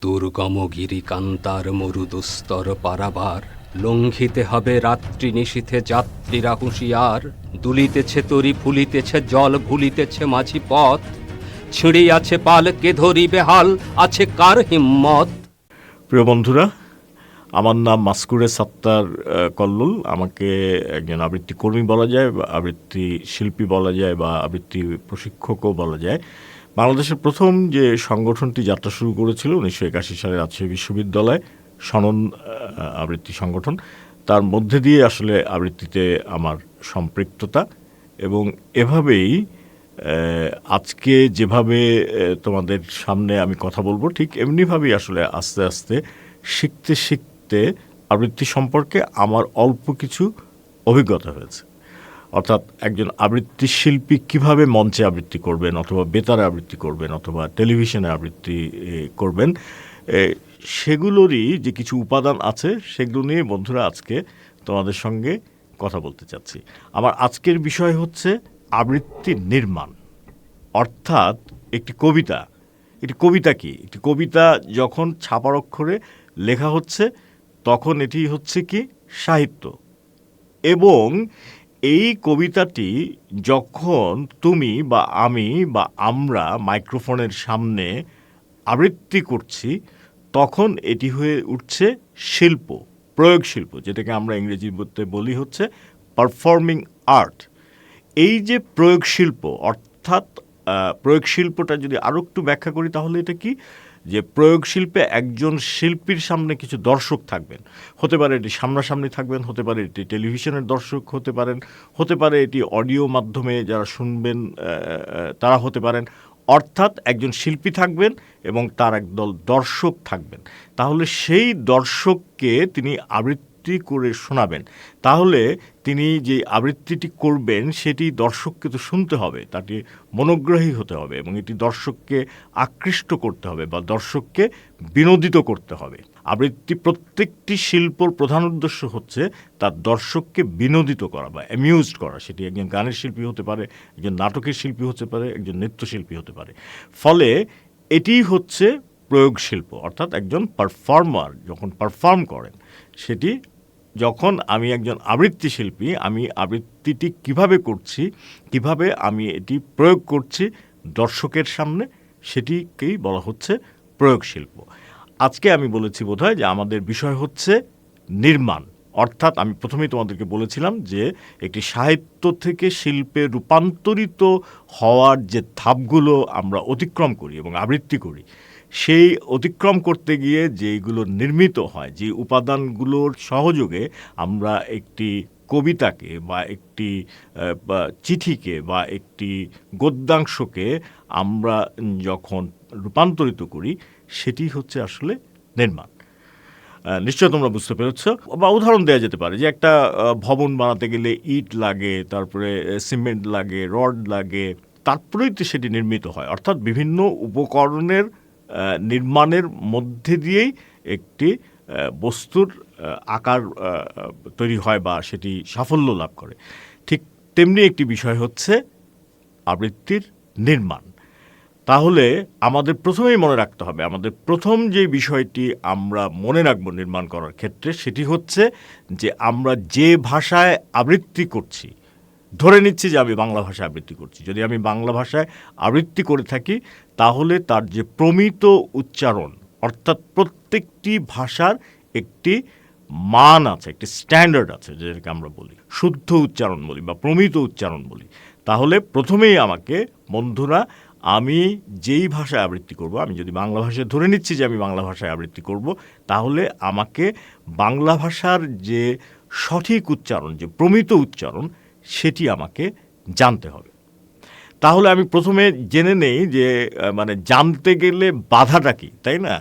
দুর্গম গিরিকান্তার মরুদুস্তর পারাবার, লঙ্ঘিতে হবে রাত্রি নিশীথে যাত্রীরা হুঁশিয়ার। দুলিতেছে তরি ফুলিতেছে জল ভুলিতেছে মাঝি পথ, ছিঁড়িয়াছে পাল কে ধরিবে হাল, আছে কার হিম্মত। প্রিয় বন্ধুরা, আমার নাম মাসকুরে সাত্তার কল্লোল। আমাকে একজন আবৃত্তি কর্মী বলা যায়, বা আবৃত্তি শিল্পী বলা যায়, বা আবৃত্তি প্রশিক্ষকও বলা যায়। বাংলাদেশের প্রথম যে সংগঠনটি যাত্রা শুরু করেছিল 1981 সালে রাজশাহী বিশ্ববিদ্যালয় সনন আবৃত্তি সংগঠন, তার মধ্যে দিয়ে আসলে আবৃত্তিতে আমার সম্পৃক্ততা। এবং এভাবেই আজকে যেভাবে তোমাদের সামনে আমি কথা বলবো, ঠিক এমনিভাবেই আসলে আস্তে আস্তে শিখতে শিখতে আবৃত্তি সম্পর্কে আমার অল্প কিছু অভিজ্ঞতা হয়েছে। অর্থাৎ একজন আবৃত্তি শিল্পী কিভাবে মঞ্চে আবৃত্তি করবেন, অথবা বেতারে আবৃত্তি করবেন, অথবা টেলিভিশনে আবৃত্তি করবেন, সেগুলোরই যে কিছু উপাদান আছে সেগুলো নিয়ে বন্ধুরা আজকে তোমাদের সঙ্গে কথা বলতে চাচ্ছি। আমার আজকের বিষয় হচ্ছে আবৃত্তি নির্মাণ। অর্থাৎ একটি কবিতা কি? একটি কবিতা যখন ছাপার অক্ষরে লেখা হচ্ছে তখন এটি হচ্ছে কি সাহিত্য। এবং এই কবিতাটি যখন তুমি বা আমি বা আমরা মাইক্রোফোনের সামনে আবৃত্তি করছি তখন এটি হয়ে উঠছে শিল্প, প্রয়োগ শিল্প, যেটাকে আমরা ইংরেজিতে বলি হচ্ছে পারফর্মিং আর্ট। এই যে প্রয়োগ শিল্প, অর্থাৎ প্রয়োগ শিল্পটা যদি আরও একটু ব্যাখ্যা করি তাহলে এটা কি, যে প্রয়োগ শিল্পে একজন শিল্পীর সামনে কিছু দর্শক থাকবেন। হতে পারে এটি সামনাসামনি থাকবেন, হতে পারে এটি টেলিভিশনের দর্শক হতে পারেন, হতে পারে এটি অডিও মাধ্যমে যারা শুনবেন তারা হতে পারেন। অর্থাৎ একজন শিল্পী থাকবেন এবং তার একদল দর্শক থাকবেন। তাহলে সেই দর্শককে তিনি আবৃত্তি করে শোনাবেন। তাহলে তিনি যে আবৃত্তিটি করবেন সেটি দর্শককে তো শুনতে হবে, তাটি মনোগ্রাহী হতে হবে, এবং এটি দর্শককে আকৃষ্ট করতে হবে বা দর্শককে বিনোদিত করতে হবে। আবৃত্তি প্রত্যেকটি শিল্পর প্রধান উদ্দেশ্য হচ্ছে তার দর্শককে বিনোদিত করা বা অ্যামিউজড করা। সেটি একজন গানের শিল্পী হতে পারে, একজন নাটকের শিল্পী হতে পারে, একজন নৃত্যশিল্পী হতে পারে। ফলে এটি হচ্ছে প্রয়োগ শিল্প। অর্থাৎ একজন পারফর্মার যখন পারফর্ম করেন, সেটি যখন আমি একজন আবৃত্তি শিল্পী, আমি আবৃত্তিটি কিভাবে করছি, কিভাবে আমি এটি প্রয়োগ করছি দর্শকের সামনে, সেটিকেই বলা হচ্ছে প্রয়োগ শিল্প। আজকে আমি বলেছি বোধহয় যে আমাদের বিষয় হচ্ছে নির্মাণ। অর্থাৎ আমি প্রথমেই তোমাদেরকে বলেছিলাম যে একটি সাহিত্য থেকে শিল্পে রূপান্তরিত হওয়ার যে ধাপগুলো আমরা অতিক্রম করি এবং আবৃত্তি করি, সেই অতিক্রম করতে গিয়ে যেগুলো নির্মিত হয়, যে উপাদানগুলোর সহযোগে আমরা একটি কবিতাকে বা একটি চিঠিকে বা একটি গদ্যাংশকে আমরা যখন রূপান্তরিত করি, সেটি হচ্ছে আসলে নির্মাণ। নিশ্চয় তোমরা বুঝতে পেরেছ। বা উদাহরণ দেওয়া যেতে পারে যে একটা ভবন বানাতে গেলে ইট লাগে, তারপরে সিমেন্ট লাগে, রড লাগে, তারপরেই তো সেটি নির্মিত হয়। অর্থাৎ বিভিন্ন উপকরণের নির্মাণের মধ্যে দিয়েই একটি বস্তুর আকার তৈরি হয় বা সেটি সাফল্য লাভ করে। ঠিক তেমনি একটি বিষয় হচ্ছে আবৃত্তির নির্মাণ। তাহলে আমাদের প্রথমেই মনে রাখতে হবে, আমাদের প্রথম যে বিষয়টি আমরা মনে রাখবো নির্মাণ করার ক্ষেত্রে, সেটি হচ্ছে যে আমরা যে ভাষায় আবৃত্তি করছি, ধরে নিচ্ছি যে আমি বাংলা ভাষায় আবৃত্তি করছি। যদি আমি বাংলা ভাষায় আবৃত্তি করে থাকি তাহলে তার যে প্রমিত উচ্চারণ, অর্থাৎ প্রত্যেকটি ভাষার একটি মান আছে, একটি স্ট্যান্ডার্ড আছে, যেটাকে আমরা বলি শুদ্ধ উচ্চারণ বলি বা প্রমিত উচ্চারণ বলি। তাহলে প্রথমেই আমাকে বন্ধুরা, আমি যেই ভাষায় আবৃত্তি করব, আমি যদি বাংলা ভাষায় ধরে নিচ্ছি যে আমি বাংলা ভাষায় আবৃত্তি করব, তাহলে আমাকে বাংলা ভাষার যে সঠিক উচ্চারণ, যে প্রমিত উচ্চারণ, সেটি আমাকে জানতে হবে। তাহলে আমি প্রথমে জেনে নেই যে মানে জানতে গেলে বাধাটা কি, তাই না?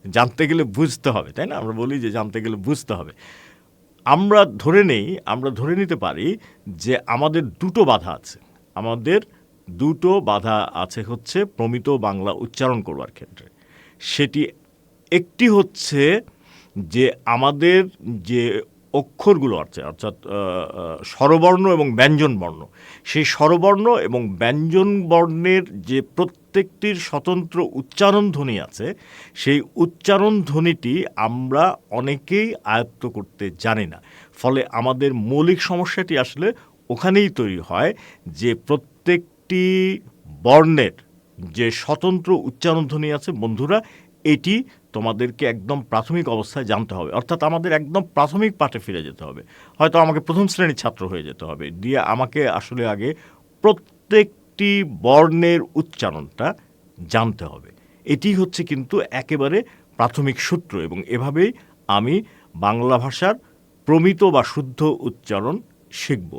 জানতে গেলে বুঝতে হবে, তাই না? আমরা বলি যে জানতে গেলে বুঝতে হবে। আমরা ধরে নিতে পারি যে আমাদের দুটো বাধা আছে। আমাদের দুটো বাধা আছে হচ্ছে প্রমিত বাংলা উচ্চারণ করবার ক্ষেত্রে। সেটি একটি হচ্ছে যে আমাদের যে অক্ষরগুলো আছে, অর্থাৎ স্বরবর্ণ এবং ব্যঞ্জন বর্ণ, সেই স্বরবর্ণ এবং ব্যঞ্জন বর্ণের যে প্রত্যেকটির স্বতন্ত্র উচ্চারণ ধ্বনি আছে, সেই উচ্চারণ ধ্বনিটি আমরা অনেকেই আয়ত্ত করতে জানি না। ফলে আমাদের মৌলিক সমস্যাটি আসলে ওখানেই তৈরি হয় যে প্রত্যেকটি বর্ণের যে স্বতন্ত্র উচ্চারণ ধ্বনি আছে বন্ধুরা, এটি তোমাদেরকে একদম প্রাথমিক অবস্থায় জানতে হবে। অর্থাৎ আমাদের একদম প্রাথমিক পাঠে ফিরে যেতে হবে। হয়তো আমাকে প্রথম শ্রেণীর ছাত্র হয়ে যেতে হবে, দিয়ে আমাকে আসলে আগে প্রত্যেকটি বর্ণের উচ্চারণটা জানতে হবে। এটি হচ্ছে কিন্তু একেবারে প্রাথমিক সূত্র, এবং এভাবেই আমি বাংলা ভাষার প্রমিত বা শুদ্ধ উচ্চারণ শিখব।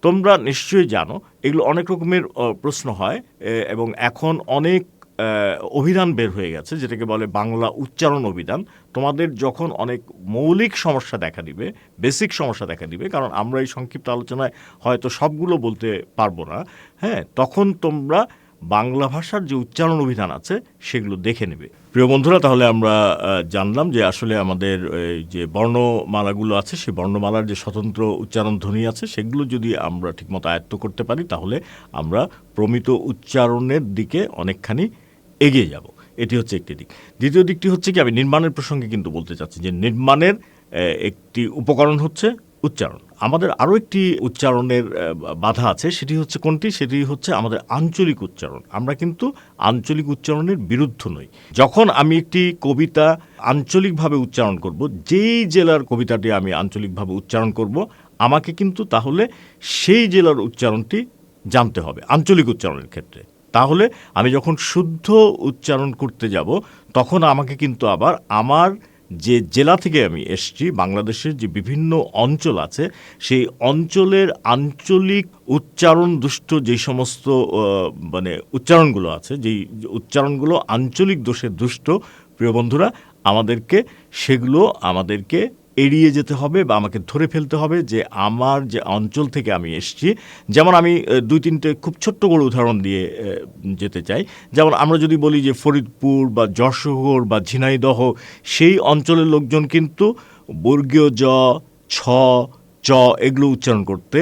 তোমরা নিশ্চয়ই জানো এগুলো অনেক রকমের প্রশ্ন হয়, এবং এখন অনেক অভিধান বের হয়ে গেছে যেটাকে বলে বাংলা উচ্চারণ অভিধান। তোমাদের যখন অনেক মৌলিক সমস্যা দেখা দিবে, বেসিক সমস্যা দেখা দিবে, কারণ আমরা এই সংক্ষিপ্ত আলোচনায় হয়তো সবগুলো বলতে পারবো না, হ্যাঁ, তখন তোমরা বাংলা ভাষার যে উচ্চারণ অভিধান আছে সেগুলো দেখে নেবে। প্রিয় বন্ধুরা, তাহলে আমরা জানলাম যে আসলে আমাদের যে বর্ণমালাগুলো আছে সেই বর্ণমালার যে স্বতন্ত্র উচ্চারণ ধ্বনি আছে সেগুলো যদি আমরা ঠিকমতো আয়ত্ত করতে পারি তাহলে আমরা প্রমিত উচ্চারণের দিকে অনেকখানি এগিয়ে যাব। এটি হচ্ছে একটি দিক। দ্বিতীয় দিকটি হচ্ছে কি, আমি নির্মাণের প্রসঙ্গে কিন্তু বলতে চাচ্ছি যে নির্মাণের একটি উপকরণ হচ্ছে উচ্চারণ। আমাদের আরও একটি উচ্চারণের বাধা আছে, সেটি হচ্ছে কোনটি? সেটি হচ্ছে আমাদের আঞ্চলিক উচ্চারণ। আমরা কিন্তু আঞ্চলিক উচ্চারণের বিরুদ্ধ নই। যখন আমি একটি কবিতা আঞ্চলিকভাবে উচ্চারণ করব, যেই জেলার কবিতাটি আমি আঞ্চলিকভাবে উচ্চারণ করব, আমাকে কিন্তু তাহলে সেই জেলার উচ্চারণটি জানতে হবে আঞ্চলিক উচ্চারণের ক্ষেত্রে। তাহলে আমি যখন শুদ্ধ উচ্চারণ করতে যাব তখন আমাকে কিন্তু আবার আমার যে জেলা থেকে আমি এসেছি, বাংলাদেশের যে বিভিন্ন অঞ্চল আছে সেই অঞ্চলের আঞ্চলিক উচ্চারণ দুষ্ট যে সমস্ত উচ্চারণগুলো আছে, যেই উচ্চারণগুলো আঞ্চলিক দোষে দুষ্ট, প্রিয় বন্ধুরা, আমাদেরকে এড়িয়ে যেতে হবে বা আমাকে ধরে ফেলতে হবে যে আমার যে অঞ্চল থেকে আমি এসেছি। যেমন আমি দুই তিনটে খুব ছোট্ট করে উদাহরণ দিয়ে যেতে চাই। যেমন আমরা যদি বলি যে ফরিদপুর বা যশোর বা ঝিনাইদহ, সেই অঞ্চলের লোকজন কিন্তু বর্গীয় জ, ছ, চ এগুলো উচ্চারণ করতে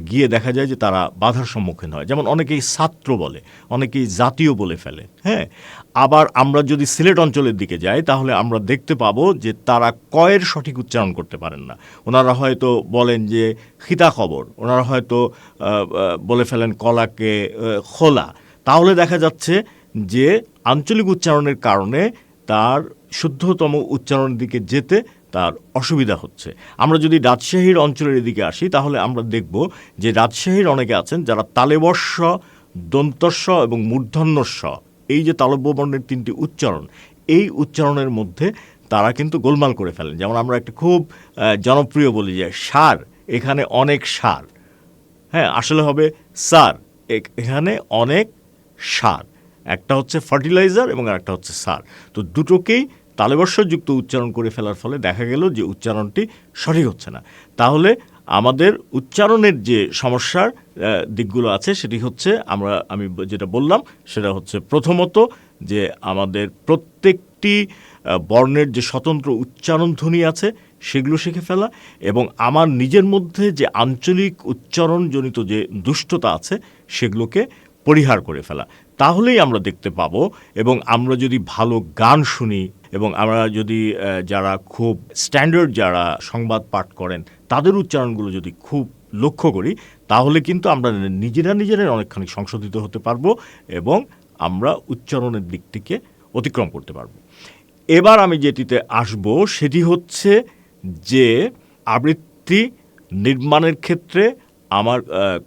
গিয়ে দেখা যায় যে তারা বাধার সম্মুখীন হয়। যেমন অনেকেই ছাত্র বলে, অনেকেই জাতীয় বলে ফেলে, হ্যাঁ। আবার আমরা যদি সিলেট অঞ্চলের দিকে যাই তাহলে আমরা দেখতে পাবো যে তারা কয়ের সঠিক উচ্চারণ করতে পারেন না। ওনারা হয়তো বলেন যে খিতা খবর, ওনারা হয়তো বলে ফেলেন কলাকে খোলা। তাহলে দেখা যাচ্ছে যে আঞ্চলিক উচ্চারণের কারণে তার শুদ্ধতম উচ্চারণের দিকে যেতে তার অসুবিধা হচ্ছে। আমরা যদি রাজশাহীর অঞ্চলের দিকে আসি তাহলে আমরা দেখব যে রাজশাহীর অনেকে আছেন যারা তালব্য, দন্তস্ব এবং মূর্ধন্যস্ব, এই যে তালব্য বর্ণের তিনটি উচ্চারণ, এই উচ্চারণের মধ্যে তারা কিন্তু গোলমাল করে ফেলেন। যেমন আমরা একটা খুব জনপ্রিয় বলি যে সার, এখানে অনেক সার, হ্যাঁ, আসলে হবে সার, এখানে অনেক সার। একটা হচ্ছে ফার্টিলাইজার এবং আরেকটা হচ্ছে সার। তো দুটোকেই তালব্যযুক্ত উচ্চারণ করে ফেলার ফলে দেখা গেল যে উচ্চারণটি সঠিক হচ্ছে না। তাহলে আমাদের উচ্চারণের যে সমস্যার দিকগুলো আছে সেটি হচ্ছে আমি যেটা বললাম সেটা হচ্ছে প্রথমত যে আমাদের প্রত্যেকটি বর্ণের যে স্বতন্ত্র উচ্চারণ ধ্বনি আছে সেগুলো শিখে ফেলা, এবং আমার নিজের মধ্যে যে আঞ্চলিক উচ্চারণজনিত যে দুষ্টতা আছে সেগুলোকে পরিহার করে ফেলা। তাহলেই আমরা দেখতে পাবো, এবং আমরা যদি ভালো গান শুনি এবং আমরা যদি যারা খুব স্ট্যান্ডার্ড যারা সংবাদ পাঠ করেন তাদের উচ্চারণগুলো যদি খুব লক্ষ্য করি তাহলে কিন্তু আমরা নিজেরাই অনেকখানি সংশোধিত হতে পারবো এবং আমরা উচ্চারণের দিকটিকে অতিক্রম করতে পারবো। এবার আমি যেটিতে আসব সেটি হচ্ছে যে আবৃত্তি নির্মাণের ক্ষেত্রে আমার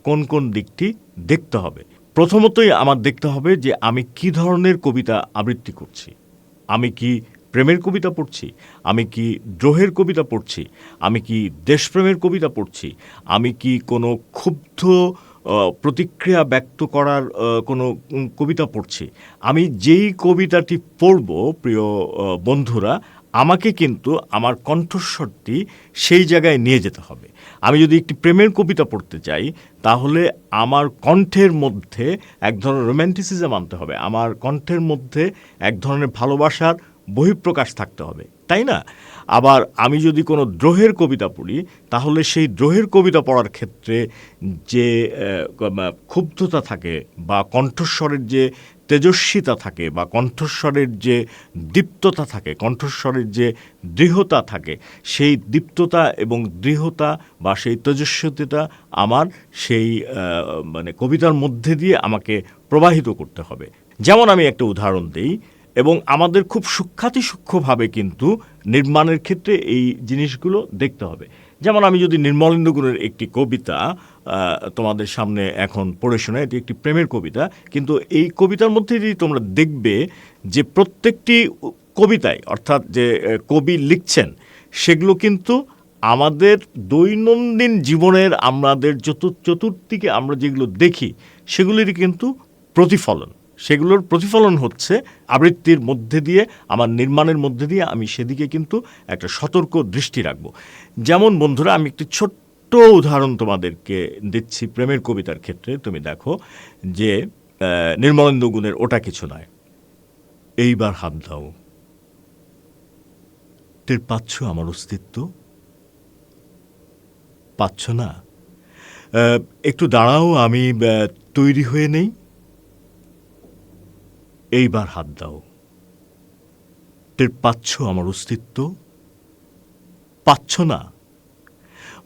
কোন কোন দিকটি দেখতে হবে। প্রথমতই আমার দেখতে হবে যে আমি কি ধরনের কবিতা আবৃত্তি করছি। আমি কি প্রেমের কবিতা পড়ছি, আমি কি দ্রোহের কবিতা পড়ছি, আমি কি দেশপ্রেমের কবিতা পড়ছি, আমি কি কোনো ক্ষুব্ধ প্রতিক্রিয়া ব্যক্ত করার কোনো কবিতা পড়ছি। আমি যেই কবিতাটি পড়ব, প্রিয় বন্ধুরা, আমাকে কিন্তু আমার কণ্ঠস্বরটি সেই জায়গায় নিয়ে যেতে হবে। আমি যদি একটি প্রেমের কবিতা পড়তে চাই তাহলে আমার কণ্ঠের মধ্যে এক ধরনের রোম্যান্টিসিজম আনতে হবে, আমার কণ্ঠের মধ্যে এক ধরনের ভালোবাসার বহিঃপ্রকাশ থাকতে হবে, তাই না? আবার আমি যদি কোনো দ্রোহের কবিতা পড়ি, তাহলে সেই দ্রোহের কবিতা পড়ার ক্ষেত্রে যে ক্ষুব্ধতা থাকে বা কণ্ঠস্বরের যে তেজস্বিতা থাকে বা কণ্ঠস্বরের যে দীপ্ততা থাকে, কণ্ঠস্বরের যে দৃঢ়তা থাকে, সেই দীপ্ততা এবং দৃঢ়তা বা সেই তেজস্বিতা আমার সেই মানে কবিতার মধ্যে দিয়ে আমাকে প্রবাহিত করতে হবে। যেমন আমি একটা উদাহরণ দিই, এবং আমাদের খুব সূক্ষ্মভাবে কিন্তু নির্মাণের ক্ষেত্রে এই জিনিসগুলো দেখতে হবে। যেমন আমি যদি নির্মলেন্দু গুণের একটি কবিতা তোমাদের সামনে এখন পড়ে শোনাই, এটি একটি প্রেমের কবিতা, কিন্তু এই কবিতার মধ্যে যদি তোমরা দেখবে যে প্রত্যেকটি কবিতায়, অর্থাৎ যে কবি লিখছেন, সেগুলো কিন্তু আমাদের দৈনন্দিন জীবনের আমাদের চতুর্দিকে আমরা যেগুলো দেখি সেগুলিরই কিন্তু প্রতিফলন। সেগুলোর প্রতিফলন হচ্ছে আবৃত্তির মধ্যে দিয়ে, আমার নির্মাণের মধ্যে দিয়ে আমি সেদিকে কিন্তু একটা সতর্ক দৃষ্টি রাখব। যেমন বন্ধুরা, আমি একটি ছোট্ট উদাহরণ তোমাদেরকে দিচ্ছি প্রেমের কবিতার ক্ষেত্রে। তুমি দেখো যে নির্মলেন্দু গুণের ওটা কিছু নয়, এইবার হাত দাও, টের পাচ্ছ আমার অস্তিত্ব, পাচ্ছ না? একটু দাঁড়াও, আমি তৈরি হয়ে নেই, এইবার হাত দাও, টের পাচ্ছ আমার অস্তিত্ব, পাচ্ছ না?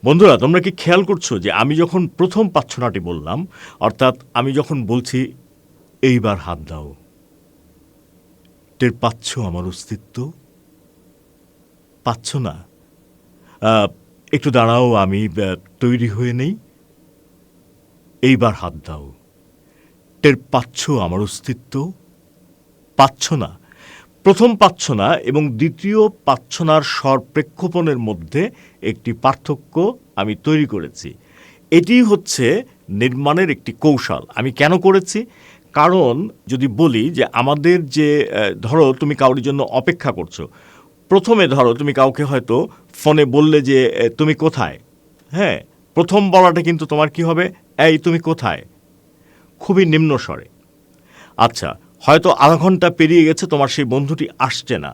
বন্ধুরা, তোমরা কি খেয়াল করছো যে আমি যখন প্রথম পাচ্ছ নাটি বললাম, অর্থাৎ আমি যখন বলছি এইবার হাত দাও, টের পাচ্ছ আমার অস্তিত্ব, পাচ্ছ না? একটু দাঁড়াও, আমি তৈরি হয়ে নেই, এইবার হাত দাও, টের পাচ্ছ আমার অস্তিত্ব, পাচ্ছ না? প্রথম পাচ্ছ না এবং দ্বিতীয় পাচ্ছ নার স্বর প্রেক্ষেপণের মধ্যে একটি পার্থক্য আমি তৈরি করেছি। এটি হচ্ছে নির্মাণের একটি কৌশল। আমি কেন করেছি? কারণ যদি বলি যে আমাদের যে ধরো তুমি কাউরির জন্য অপেক্ষা করছো, প্রথমে ধরো তুমি কাউকে হয়তো ফোনে বললে যে তুমি কোথায়, হ্যাঁ, প্রথম বলাটা কিন্তু তোমার কি হবে, এই তুমি কোথায়, খুবই নিম্ন স্বরে। আচ্ছা, হয়তো আধা ঘন্টা পেরিয়ে গেছে, তোমার সেই বন্ধুটি আসছে না,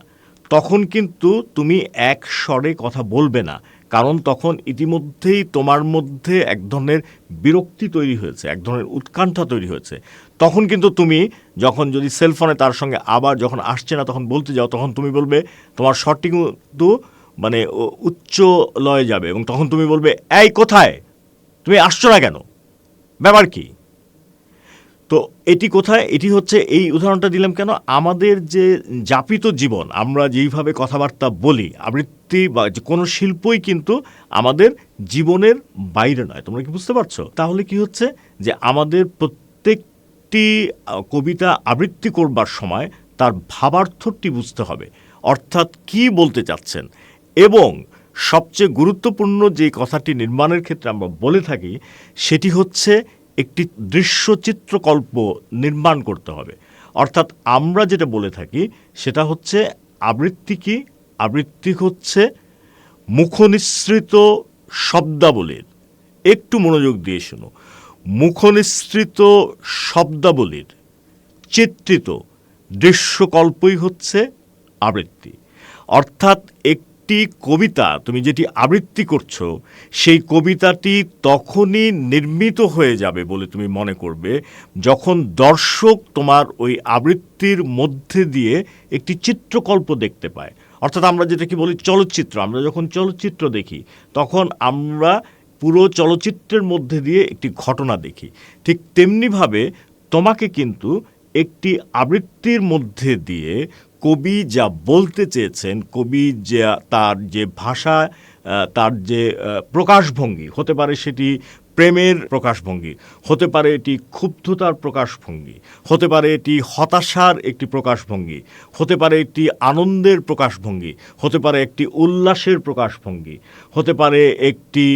তখন কিন্তু তুমি এক স্বরে কথা বলবে না, কারণ তখন ইতিমধ্যেই তোমার মধ্যে এক ধরনের বিরক্তি তৈরি হয়েছে, এক ধরনের উৎকণ্ঠা তৈরি হয়েছে। তখন কিন্তু তুমি যখন যদি সেলফোনে তার সঙ্গে আবার যখন আসছে না তখন বলতে যাও, তখন তুমি বলবে, তোমার স্বরটি কিন্তু মানে উচ্চ লয়ে যাবে, এবং তখন তুমি বলবে, এই কোথায়, তুমি আসছো না কেন, ব্যাপার কি? তো এটি কোথায়, এটি হচ্ছে, এই উদাহরণটা দিলাম কেন, আমাদের যে যাপিত জীবন, আমরা যেইভাবে কথাবার্তা বলি, আবৃত্তি বা যে কোনো শিল্পই কিন্তু আমাদের জীবনের বাইরে নয়। তোমরা কি বুঝতে পারছো? তাহলে কি হচ্ছে যে আমাদের প্রত্যেকটি কবিতা আবৃত্তি করবার সময় তার ভাবার্থটি বুঝতে হবে, অর্থাৎ কি বলতে চাচ্ছেন। এবং সবচেয়ে গুরুত্বপূর্ণ যে কথাটি নির্মাণের ক্ষেত্রে আমরা বলে থাকি, সেটি হচ্ছে একটি দৃশ্যচিত্রকল্প নির্মাণ করতে হবে। অর্থাৎ আমরা যেটা বলে থাকি সেটা হচ্ছে আবৃত্তি কি? আবৃত্তি হচ্ছে মুখনিসৃত শব্দাবলীর, একটু মনোযোগ দিয়ে শোনো, মুখনিসৃত শব্দাবলীর চিত্রিত দৃশ্যকল্পই হচ্ছে আবৃত্তি। অর্থাৎ একটি কবিতা তুমি যেটি আবৃত্তি করছো, সেই কবিতাটি তখনই নির্মিত হয়ে যাবে বলে তুমি মনে করবে যখন দর্শক তোমার ওই আবৃত্তির মধ্যে দিয়ে একটি চিত্রকল্প দেখতে পায়। অর্থাৎ আমরা যেটাকে বলি চলচ্চিত্র, আমরা যখন চলচ্চিত্র দেখি তখন আমরা পুরো চলচ্চিত্রের মধ্যে দিয়ে একটি ঘটনা দেখি। ঠিক তেমনিভাবে তোমাকে কিন্তু একটি আবৃত্তির মধ্যে দিয়ে কবি যা বলতে চেয়েছেন, কবি যা তার যে ভাষা, তার যে প্রকাশভঙ্গি, হতে পারে সেটি প্রেমের প্রকাশভঙ্গি, হতে পারে এটি ক্ষুব্ধতার প্রকাশভঙ্গি, হতে পারে এটি হতাশার একটি প্রকাশভঙ্গি, হতে পারে একটি আনন্দের প্রকাশভঙ্গি, হতে পারে একটি উল্লাসের প্রকাশভঙ্গি, হতে পারে একটি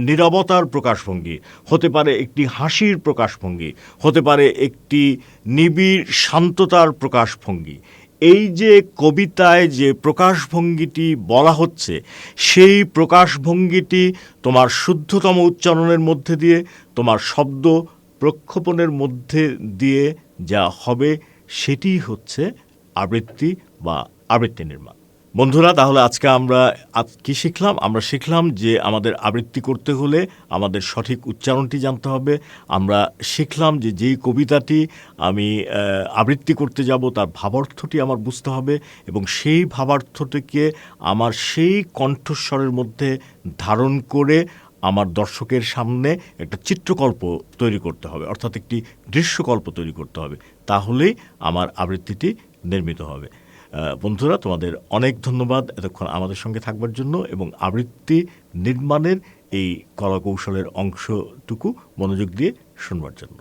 নীরবতার প্রকাশভঙ্গি, হতে পারে একটি হাসির প্রকাশভঙ্গি, হতে পারে একটি নিবিড় শান্ততার প্রকাশভঙ্গি। এই যে কবিতায় যে প্রকাশভঙ্গিটি বলা হচ্ছে, সেই প্রকাশভঙ্গিটি তোমার শুদ্ধতম উচ্চারণের মধ্যে দিয়ে, তোমার শব্দ প্রক্ষেপণের মধ্যে দিয়ে যা হবে, সেটিই হচ্ছে আবৃত্তি বা আবৃত্তি নির্মাণ। বন্ধুরা, তাহলে আজকে আমরা কি শিখলাম? আমরা শিখলাম যে আমাদের আবৃত্তি করতে হলে আমাদের সঠিক উচ্চারণটি জানতে হবে। আমরা শিখলাম যে যেই কবিতাটি আমি আবৃত্তি করতে যাব তার ভাবার্থটি আমার বুঝতে হবে এবং সেই ভাবার্থটিকে আমার সেই কণ্ঠস্বরের মধ্যে ধারণ করে আমার দর্শকের সামনে একটা চিত্রকল্প তৈরি করতে হবে, অর্থাৎ একটি দৃশ্যকল্প তৈরি করতে হবে। তাহলেই আমার আবৃত্তিটি নির্মিত হবে। বন্ধুরা, তোমাদের অনেক ধন্যবাদ এতক্ষণ আমাদের সঙ্গে থাকবার জন্য এবং আবৃত্তি নির্মাণের এই কলাকৌশলের অংশটুকু মনোযোগ দিয়ে শুনবার জন্য।